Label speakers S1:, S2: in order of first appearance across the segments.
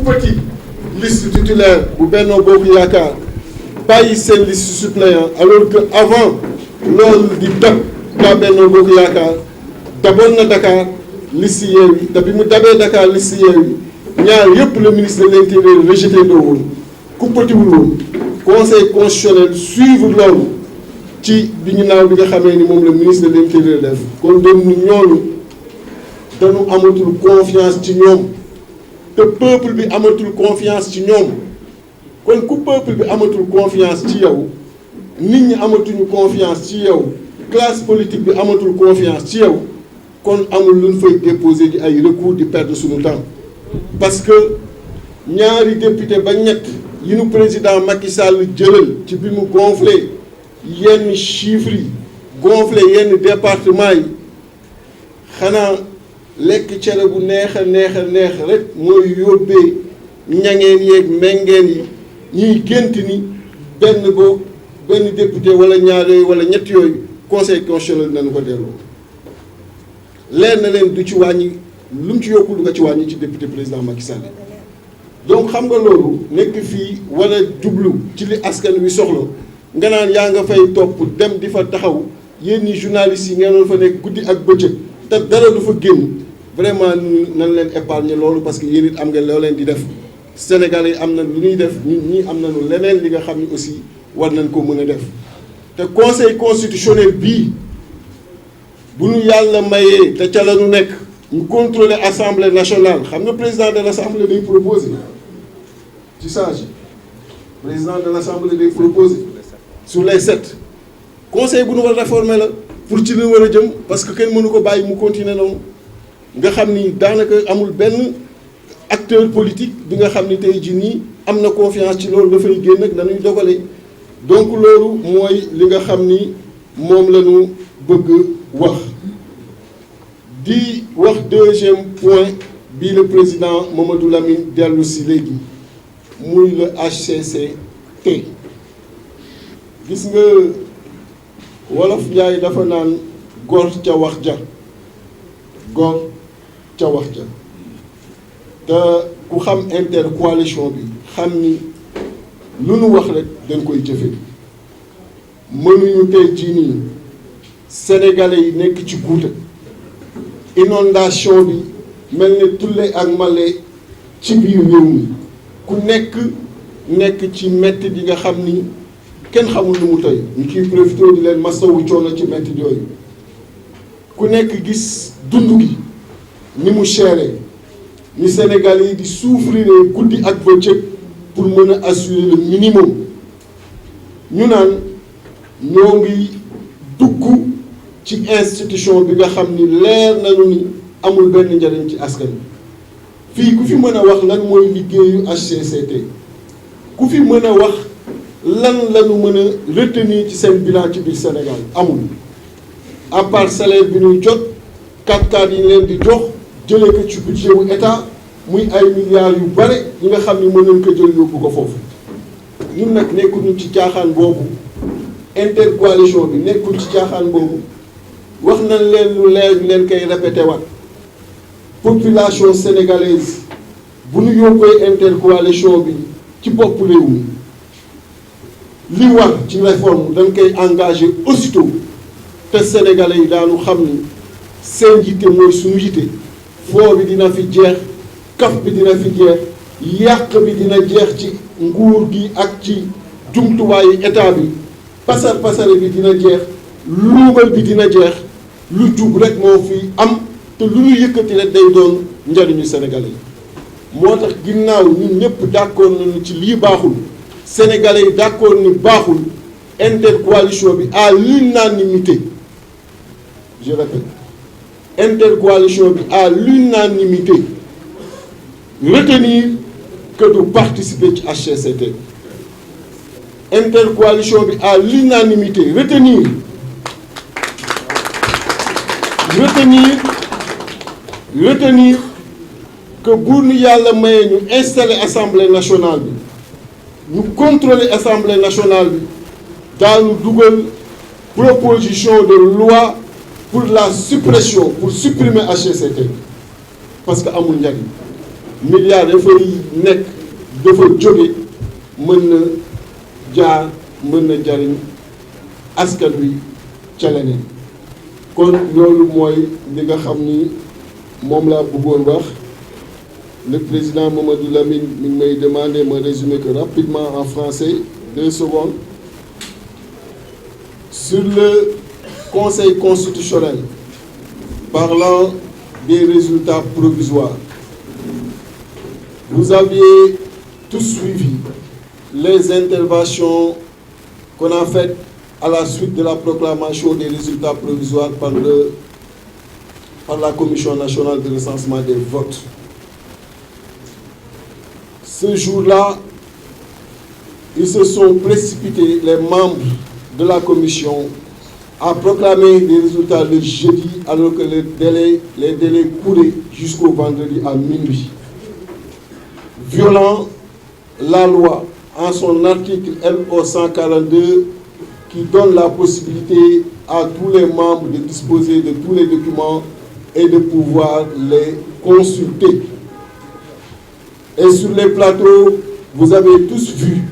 S1: Petit liste titulaire bu Benno Bokk Yaakaar bàyyi seen liste suppléant alors que avant loolu di dab kaa Benno Bokk Yaakaar daboon na Dakar liste Yewwi te bi mu dabee Dakar liste Yewwi ñaar yëpp le ministre de l'Intérieur rejeté doo woon ku pëtiwul woon conseil constitutionnel suivre loolu ci bi ñu naaw bi nga xamee ni moom le ministre de l'Intérieur def kon doon ñooñu dañu amatul confiance ci ñoom te peuple bi amatul confiance ci ñoom kon ku peuple bi amatul confiance ci yow nit ñi amatuñu confiance ci yow classe politique bi amatul confiance ci yow kon amul lu ñu fay déposer di ay recours di perdre suñu temps parce que ñaari député ba ñett yi nu président Macky Sall jëlal ci bi mu gonflé yenn chiffres yi gonflé yenn département yi xanaa lekk cere bu neex a neex rek mooy yóbbee ñangeen yeeg mengeen yi ñuy gént ni benn député wala ñaar yooyu wala ñett yooyu conseil constitutionnel nañu ko delloo leer na leen du ci wàññi lu mu ci yokku du nga ci wàññi ci député président Macky Sall donc xam nga loolu nekk fii wala jublu ci li askan wi soxla nga naan yaa nga fay topp dem di fa taxaw yéen ñi journalistes yi ngeen doon fa nekk guddi ak bëccëg te dara du fa génn vraiment nañ leen épargner loolu parce que yéen it am nga loo leen di def Sénégal yi am na lu ñuy def ñun ñii am nañu leneen li nga xam ni aussi war nañ ko mën a def te conseil constitutionnel bii bu ñu yàlla mayee te ca la ñu nekk ñu contrôler assemblée nationale xam nga président de l' assemblée day proposer ci sage président de l' assemblée day proposer sur les 7 conseil bu ñu war a réformer la pour ci li war a jëm parce que kenn mënu ko bàyyi mu continuer noonu nga xam ni daanaka amul benn acteur politique bi nga xam ni tey jii nii am na confiance ci loolu dafay génn ak nañuy dogalee donc loolu mooy li nga xam ni moom la ñu bëgg wax di wax deuxième point bi le président Mamadou Lamine dellu si léegi muy le HCCT gis nga wolof Njaay dafa naan góor ca wax ja góor ca wax ja te ku xam intercoalition bi xam ni lu nu wax rek dañ koy jëfe mënuñu tey jii nii sénégalais yi nekk ci guuta inondation bi mel ne tulle ak male ci biir réew mi ku nekk ci metti di nga xam ni kenn xamul lu mu tey ñu ciy profité di leen masawu coono ci metti yooyu ku nekk gis dund gi ni mu chéré ni sénégalais yi di souffrir guddi ak bëccëg pour mën a assurer le minimum ñu naan ñoo ngi dugg ci institution bi nga xam ni leer nañu ni amul benn njariñ ci askan bi fii ku fi mën a wax lan mooy liggéeyu HCCT ku fi mën a wax lan lañu mën a retenir ci seen bilan ci biir Sénégal amul à part salaire bi ñuy jot 4x4 yi leen di jox jëlee ko ci budget wu état muy ay milliards yu bare yi nga xam ni mën nañ ko jël yóbbu ko foofu ñun nag nekkuñu ci caaxaan boobu intercoalition bi nekkul ci caaxaan boobu wax nañ leen lu leer ñu leen koy répété waat population sénégalaise bu ñu yóbbee intercoalition bi ci bopp réew mi li war ci réforme dañ koy engagé aussitôt te sénégalais yi daanu xam ni seen yitte mooy suñu yitte foo bi dina fi jeex kaf bi dina fi jeex yàq bi dina jeex ci nguur gi ak ci jumtuwaayu état bi pasare bi dina jeex luubal bi dina jeex lu jub rek moo fi am te lu ñu yëkkati rek day doon njariñu sénégalais yi moo tax ginnaaw ñun ñëpp d'accord nañu ci lii baaxul sénégalais yi d'accord ni baaxul intercoalition bi à l'unanimité je répète intercoalition bi à l'unanimité retenir que du participer ci HCCT intercoalition bi à l'unanimité retenir que bu nu yàlla mayee ñu installer assemblée nationale bi ñu contrôler assemblée nationale bi daanu dugal proposition de loi pour la suppression, pour supprimer HCCT. Parce que amul njariñ milliards dafay nekk dafa jóge mën na jaar mën na jariñ askan wi ca leneen kon loolu mooy li nga xam ni moom laa bëggoon wax. Le président Mamadou Lamine mi ngi may demandé me résumer que rapidement en français 2 secondes sur le Conseil constitutionnel parlant des résultats provisoires. Vous aviez tous suivi les interventions qu'on a faites à la suite de la proclamation des résultats provisoires par la Commission nationale de recensement des votes. Ce jour-là, ils se sont précipités, les membres de la commission, à proclamer des résultats le jeudi, alors que les délais couraient jusqu'au vendredi à minuit. Violant la loi en son article LO 142 qui donne la possibilité à tous les membres de disposer de tous les documents et de pouvoir les consulter. Et sur les plateaux, vous avez tous vu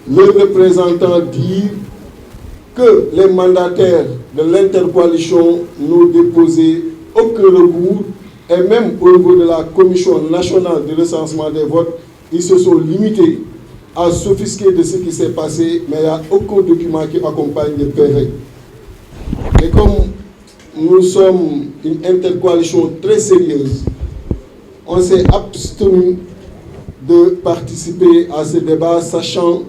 S1: le représentant dire que les mandataires de l'intercoalition n'ont déposé aucun recours et même au niveau de la Commission nationale de recensement des votes, ils se sont limités à s'offusquer de ce qui s'est passé, mais il n'y a aucun document qui accompagne le PV. Et comme nous sommes une intercoalition très sérieuse, on s'est abstenu de participer à ce débat, sachant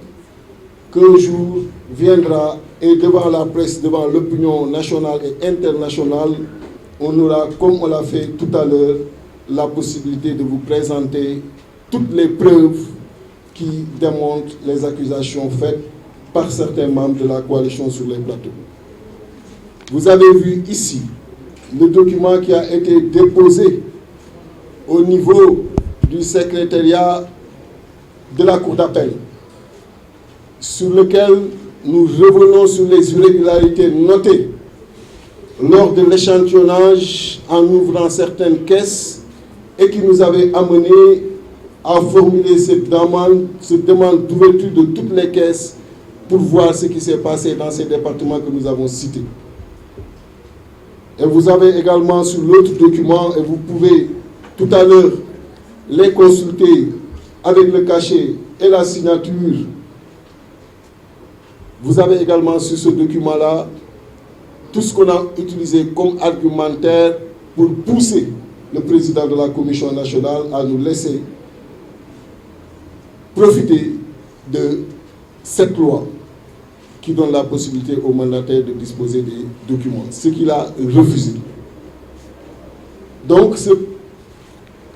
S1: qu'un jour viendra et devant la presse, devant l'opinion nationale et internationale, on aura, comme on l'a fait tout à l'heure, la possibilité de vous présenter toutes les preuves qui démontrent les accusations faites par certains membres de la coalition sur les plateaux. Vous avez vu ici le document qui a été déposé au niveau du secrétariat de la Cour d'appel, sur lequel nous revenons sur les irrégularités notées lors de l'échantillonnage en ouvrant certaines caisses et qui nous avait amené à formuler cette demande d'ouverture de toutes les caisses pour voir ce qui s'est passé dans ces départements que nous avons cités. Et vous avez également sur l'autre document, et vous pouvez tout à l'heure les consulter avec le cachet et la signature. Vous avez également sur ce document-là tout ce qu'on a utilisé comme argumentaire pour pousser le président de la Commission nationale à nous laisser profiter de cette loi qui donne la possibilité aux mandataires de disposer des documents, ce qu'il a refusé. Donc,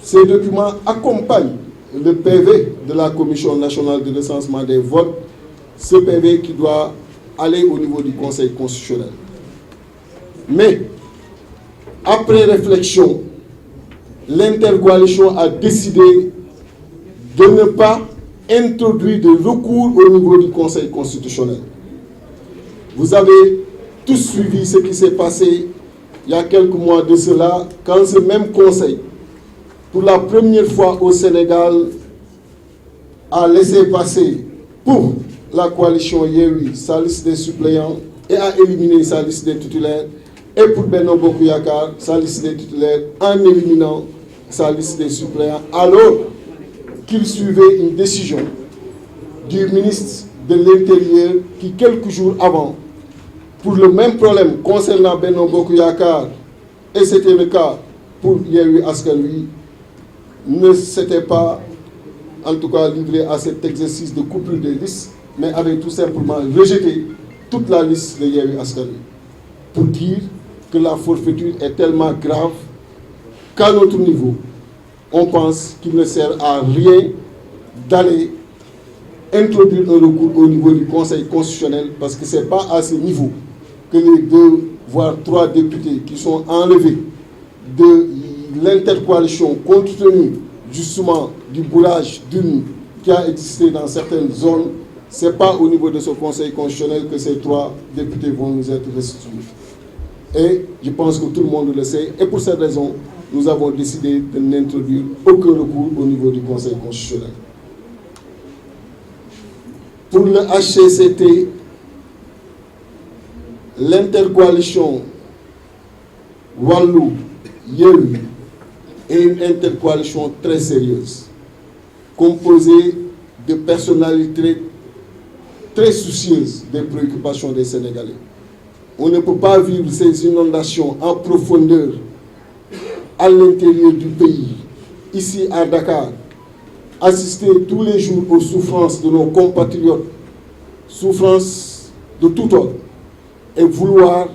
S1: ces documents accompagnent le PV de la Commission nationale de recensement des votes, ce PV qui doit aller au niveau du Conseil constitutionnel. Mais, après réflexion, l'intercoalition a décidé de ne pas introduire de recours au niveau du Conseil constitutionnel. Vous avez tous suivi ce qui s'est passé il y a quelques mois de cela, quand ce même Conseil, pour la première fois au Sénégal, a laissé passer pour la coalition Yewwi sa liste des suppléants et a éliminé sa liste des titulaires, et pour Benno Bokk Yakaar sa liste des titulaires en éliminant sa liste des suppléants, alors qu'il suivait une décision du ministre de l'Intérieur qui, quelques jours avant, pour le même problème concernant Benno Bokk Yakaar, et c'était le cas pour Yewwi Askan Wi, ne s'était pas en tout cas livré à cet exercice de couple de listes, mais avait tout simplement rejeté toute la liste de Yewwi Askan Wi, pour dire que la forfaiture est tellement grave qu'à notre niveau, on pense qu'il ne sert à rien d'aller introduire un recours au niveau du Conseil constitutionnel, parce que ce n'est pas à ce niveau que les 2 voire 3 députés qui sont enlevés de l'intercoalition compte tenu justement du bourrage d'urnes qui a existé dans certaines zones Ce n'est pas au niveau de ce Conseil constitutionnel que ces 3 députés vont nous être restitués. Et je pense que tout le monde le sait. Et pour cette raison, nous avons décidé de n'introduire aucun recours au niveau du Conseil constitutionnel. Pour le HCCT, l'intercoalition Wallu Yewwi est une intercoalition très sérieuse, composée de personnalités très soucieuses des préoccupations des Sénégalais. On ne peut pas vivre ces inondations en profondeur à l'intérieur du pays, ici à Dakar, assister tous les jours aux souffrances de nos compatriotes, souffrances de tout ordre, et vouloir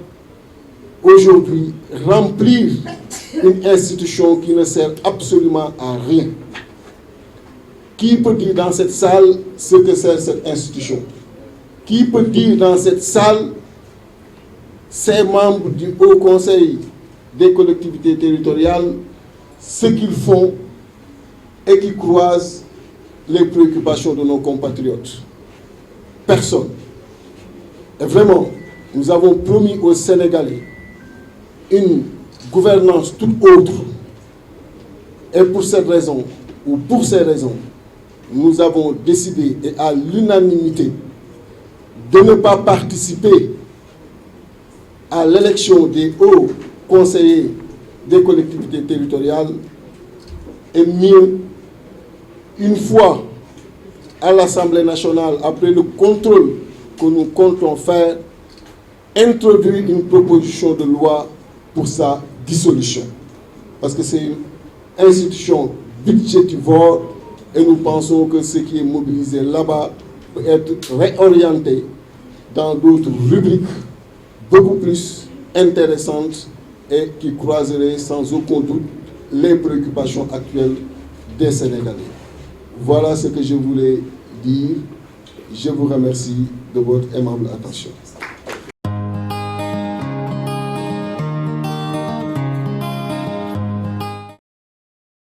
S1: aujourd'hui remplir une institution qui ne sert absolument à rien. Qui peut dire dans cette salle ce que sert cette institution? Qui peut dire dans cette salle ces membres du Haut Conseil des collectivités territoriales ce qu'ils font et qui croisent les préoccupations de nos compatriotes? Personne. Et vraiment, nous avons promis aux Sénégalais une gouvernance toute autre. Et pour cette raison, ou pour ces raisons, nous avons décidé, et à l'unanimité, de ne pas participer à l'élection des hauts conseillers des collectivités territoriales, et mieux, une fois à l'Assemblée nationale, après le contrôle que nous comptons faire, introduire une proposition de loi pour sa dissolution. Parce que c'est une institution budgétivore et nous pensons que ce qui est mobilisé là-bas peut être réorienté dans d'autres rubriques beaucoup plus intéressantes et qui croiseraient sans aucun doute les préoccupations actuelles des Sénégalais. Voilà ce que je voulais dire. Je vous remercie de votre aimable attention.